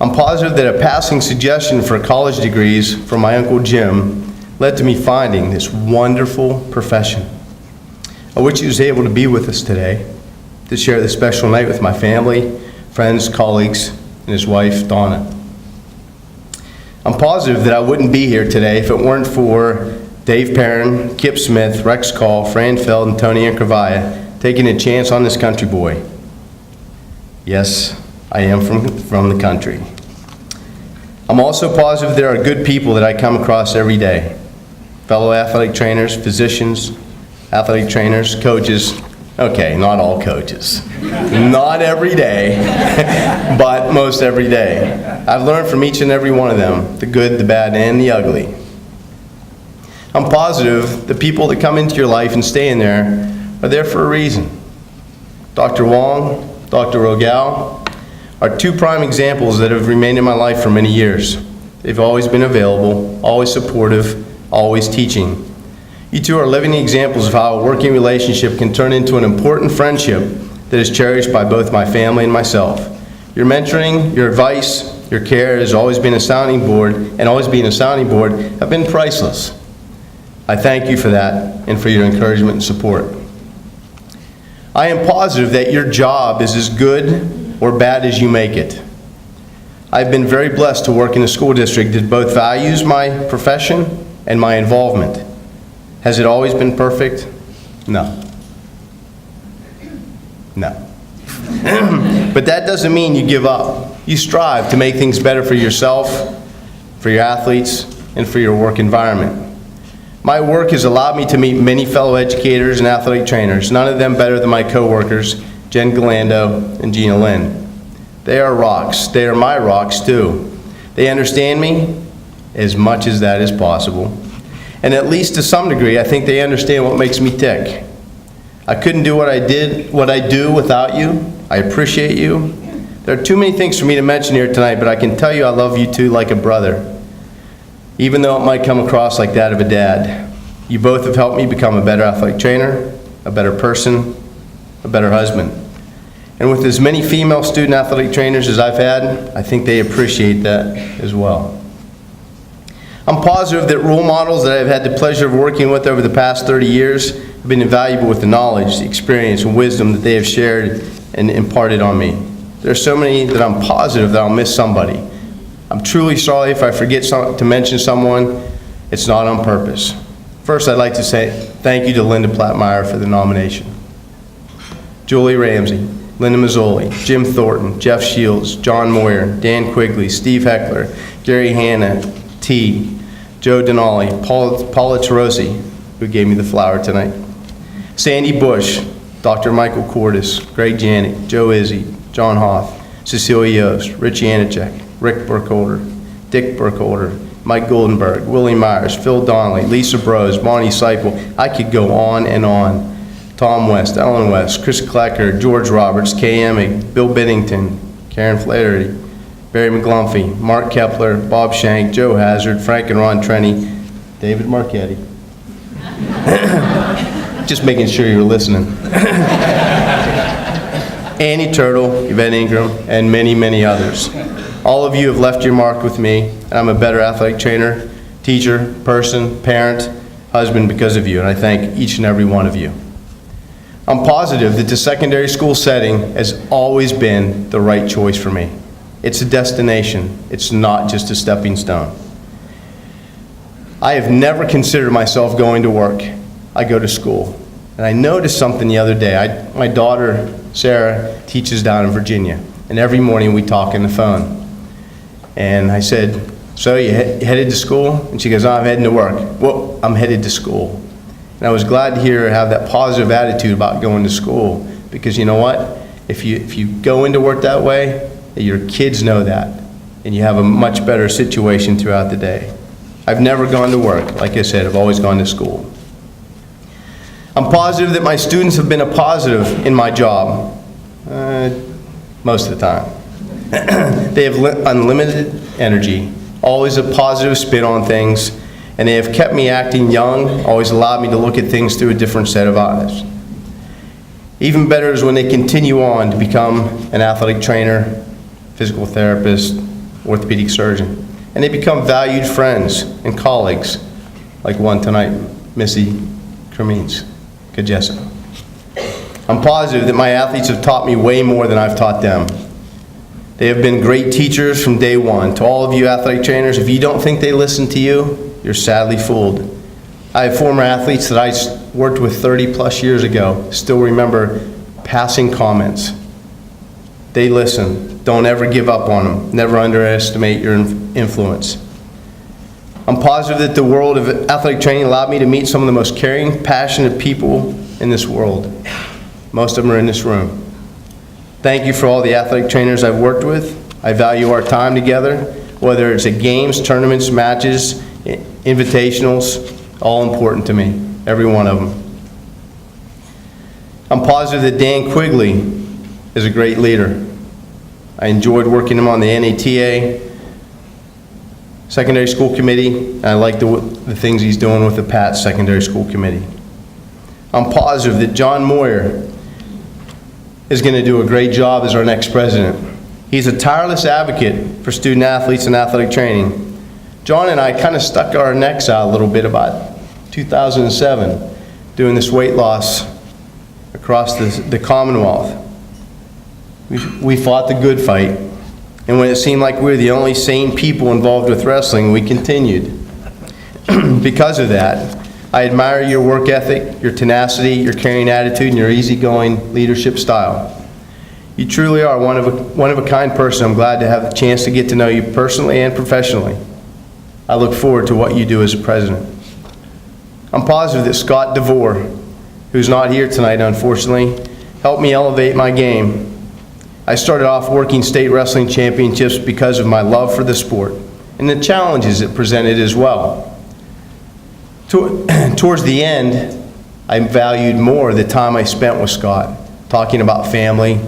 I'm positive that a passing suggestion for college degrees from my Uncle Jim led to me finding this wonderful profession, of which he was able to be with us today to share this special night with my family, friends, colleagues, and his wife, Donna. I'm positive that I wouldn't be here today if it weren't for Dave Perrin, Kip Smith, Rex Call, Fran Feld, and Tony Incravaya taking a chance on this country boy. Yes, I am from the country. I'm also positive there are good people that I come across every day. Fellow athletic trainers, physicians, athletic trainers, coaches. Okay, not all coaches. Not every day, but most every day. I've learned from each and every one of them, the good, the bad, and the ugly. I'm positive the people that come into your life and stay in there are there for a reason. Dr. Wong, Dr. Rogel are two prime examples that have remained in my life for many years. They've always been available, always supportive, always teaching. You two are living examples of how a working relationship can turn into an important friendship that is cherished by both my family and myself. Your mentoring, your advice, your care has always been a sounding board, and always being a sounding board have been priceless. I thank you for that and for your encouragement and support. I am positive that your job is as good or bad as you make it. I've been very blessed to work in a school district that both values my profession and my involvement. Has it always been perfect? No. No. But that doesn't mean you give up. You strive to make things better for yourself, for your athletes, and for your work environment. My work has allowed me to meet many fellow educators and athletic trainers, none of them better than my coworkers, Jen Galando and Gina Lynn. They are rocks. They are my rocks too. They understand me as much as that is possible. And at least to some degree, I think they understand what makes me tick. I couldn't do what I do without you. I appreciate you. There are too many things for me to mention here tonight, but I can tell you I love you two like a brother, even though it might come across like that of a dad. You both have helped me become a better athletic trainer, a better person, a better husband. And with as many female student athletic trainers as I've had, I think they appreciate that as well. I'm positive that role models that I've had the pleasure of working with over the past 30 years have been invaluable with the knowledge, the experience, and wisdom that they have shared and imparted on me. There are so many that I'm positive that I'll miss somebody. I'm truly sorry if I forget to mention someone. It's not on purpose. First, I'd like to say thank you to Linda Plattmeyer for the nomination. Julie Ramsey, Linda Mazzoli, Jim Thornton, Jeff Shields, John Moyer, Dan Quigley, Steve Heckler, Gary Hanna, T, Joe Denali, Paula Tarosi, who gave me the flower tonight, Sandy Bush, Dr. Michael Cordes, Greg Janik, Joe Izzy, John Hoff, Cecilia Yost, Richie Anichek, Rick Burkholder, Dick Burkholder, Mike Goldenberg, Willie Myers, Phil Donnelly, Lisa Brose, Bonnie Seipel. I could go on and on. Tom West, Ellen West, Chris Klecker, George Roberts, Kay Emig, Bill Biddington, Karen Flaherty, Barry McGlumphy, Mark Kepler, Bob Shank, Joe Hazard, Frank and Ron Trenny, David Marchetti. Just making sure you're listening. Annie Turtle, Yvette Ingram, and many, many others. All of you have left your mark with me, and I'm a better athletic trainer, teacher, person, parent, husband because of you, and I thank each and every one of you. I'm positive that the secondary school setting has always been the right choice for me. It's a destination. It's not just a stepping stone. I have never considered myself going to work. I go to school. And I noticed something the other day. My daughter, Sarah, teaches down in Virginia. And every morning we talk on the phone. And I said, so you headed to school? And she goes, oh, I'm heading to work. Well, I'm headed to school. And I was glad to hear her have that positive attitude about going to school. Because you know what? If you go into work that way, your kids know that. And you have a much better situation throughout the day. I've never gone to work. Like I said, I've always gone to school. I'm positive that my students have been a positive in my job. Most of the time. They have unlimited energy, always a positive spin on things, and they have kept me acting young, always allowed me to look at things through a different set of eyes. Even better is when they continue on to become an athletic trainer, physical therapist, orthopedic surgeon, and they become valued friends and colleagues, like one tonight, Missy Kajessa. I'm positive that my athletes have taught me way more than I've taught them. They have been great teachers from day one. To all of you athletic trainers, if you don't think they listen to you, you're sadly fooled. I have former athletes that I worked with 30 plus years ago, still remember passing comments. They listen. Don't ever give up on them. Never underestimate your influence. I'm positive that the world of athletic training allowed me to meet some of the most caring, passionate people in this world. Most of them are in this room. Thank you for all the athletic trainers I've worked with. I value our time together, whether it's at games, tournaments, matches, invitationals, all important to me, every one of them. I'm positive that Dan Quigley is a great leader. I enjoyed working him on the NATA Secondary School Committee, and I like the things he's doing with the PATS Secondary School Committee. I'm positive that John Moyer is going to do a great job as our next president. He's a tireless advocate for student athletes and athletic training. John and I kind of stuck our necks out a little bit about 2007, doing this weight loss across the Commonwealth. We fought the good fight, and when it seemed like we were the only sane people involved with wrestling, we continued. Because of that, I admire your work ethic, your tenacity, your caring attitude, and your easygoing leadership style. You truly are one of a kind person. I'm glad to have the chance to get to know you personally and professionally. I look forward to what you do as a president. I'm positive that Scott DeVore, who's not here tonight unfortunately, helped me elevate my game. I started off working state wrestling championships because of my love for the sport and the challenges it presented as well. Towards the end, I valued more the time I spent with Scott, talking about family,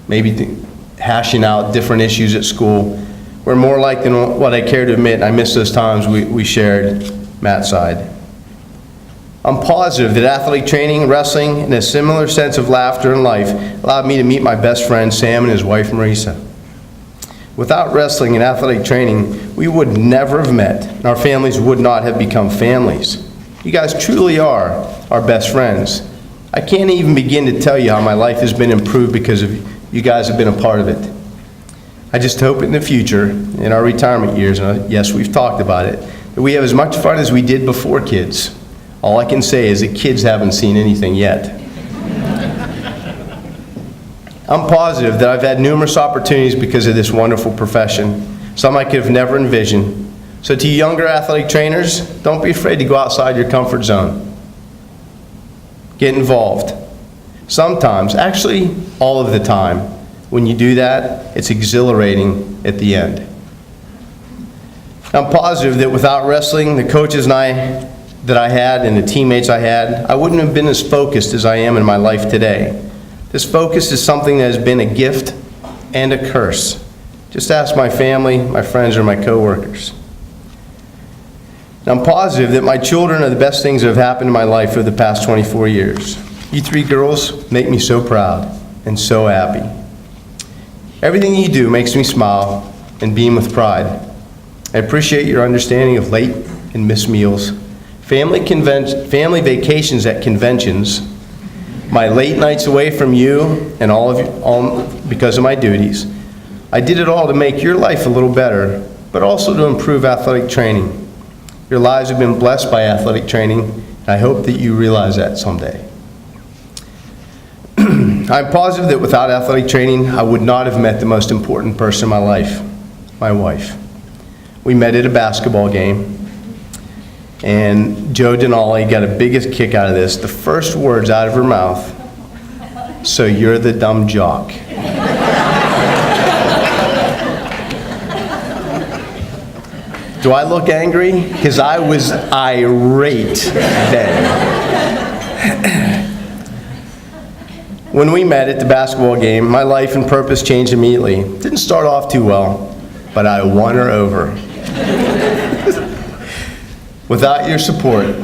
maybe hashing out different issues at school. We're more alike than what I care to admit. I miss those times we shared Matt's side. I'm positive that athletic training, wrestling, and a similar sense of laughter in life allowed me to meet my best friend Sam and his wife Marisa. Without wrestling and athletic training, we would never have met, and our families would not have become families. You guys truly are our best friends. I can't even begin to tell you how my life has been improved because of you guys have been a part of it. I just hope in the future, in our retirement years, and yes, we've talked about it, that we have as much fun as we did before kids. All I can say is that kids haven't seen anything yet. I'm positive that I've had numerous opportunities because of this wonderful profession, some I could have never envisioned. So to you younger athletic trainers, don't be afraid to go outside your comfort zone. Get involved. Sometimes, actually all of the time, when you do that, it's exhilarating at the end. I'm positive that without wrestling, the coaches that I had and the teammates I had, I wouldn't have been as focused as I am in my life today. This focus is something that has been a gift and a curse. Just ask my family, my friends, or my coworkers. I'm positive that my children are the best things that have happened in my life for the past 24 years. You three girls make me so proud and so happy. Everything you do makes me smile and beam with pride. I appreciate your understanding of late and missed meals, family vacations at conventions, my late nights away from you and all because of my duties. I did it all to make your life a little better, but also to improve athletic training. Your lives have been blessed by athletic training, and I hope that you realize that someday. I'm positive that without athletic training, I would not have met the most important person in my life, my wife. We met at a basketball game, and Joe Denali got a biggest kick out of this. The first words out of her mouth, "So you're the dumb jock." Do I look angry? Because I was irate then. When we met at the basketball game, my life and purpose changed immediately. Didn't start off too well, but I won her over. Without your support,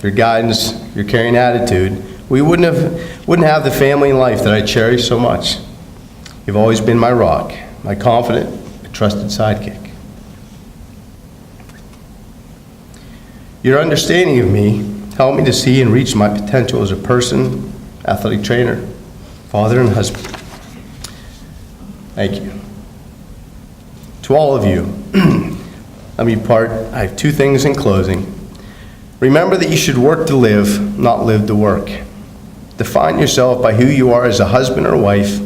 your guidance, your caring attitude, we wouldn't have the family and life that I cherish so much. You've always been my rock, my confidant, trusted sidekick. Your understanding of me helped me to see and reach my potential as a person, athletic trainer, father, and husband. Thank you. To all of you, I have two things in closing. Remember that you should work to live, not live to work. Define yourself by who you are as a husband or wife,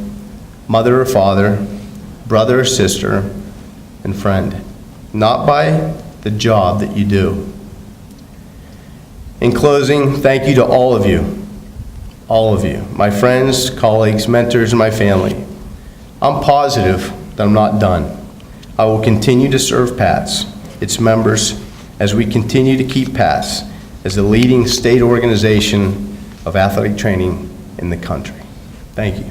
mother or father, brother or sister, and friend, not by the job that you do. In closing, thank you to all of you, my friends, colleagues, mentors, and my family. I'm positive that I'm not done. I will continue to serve PATS, its members, as we continue to keep PATS as the leading state organization of athletic training in the country. Thank you.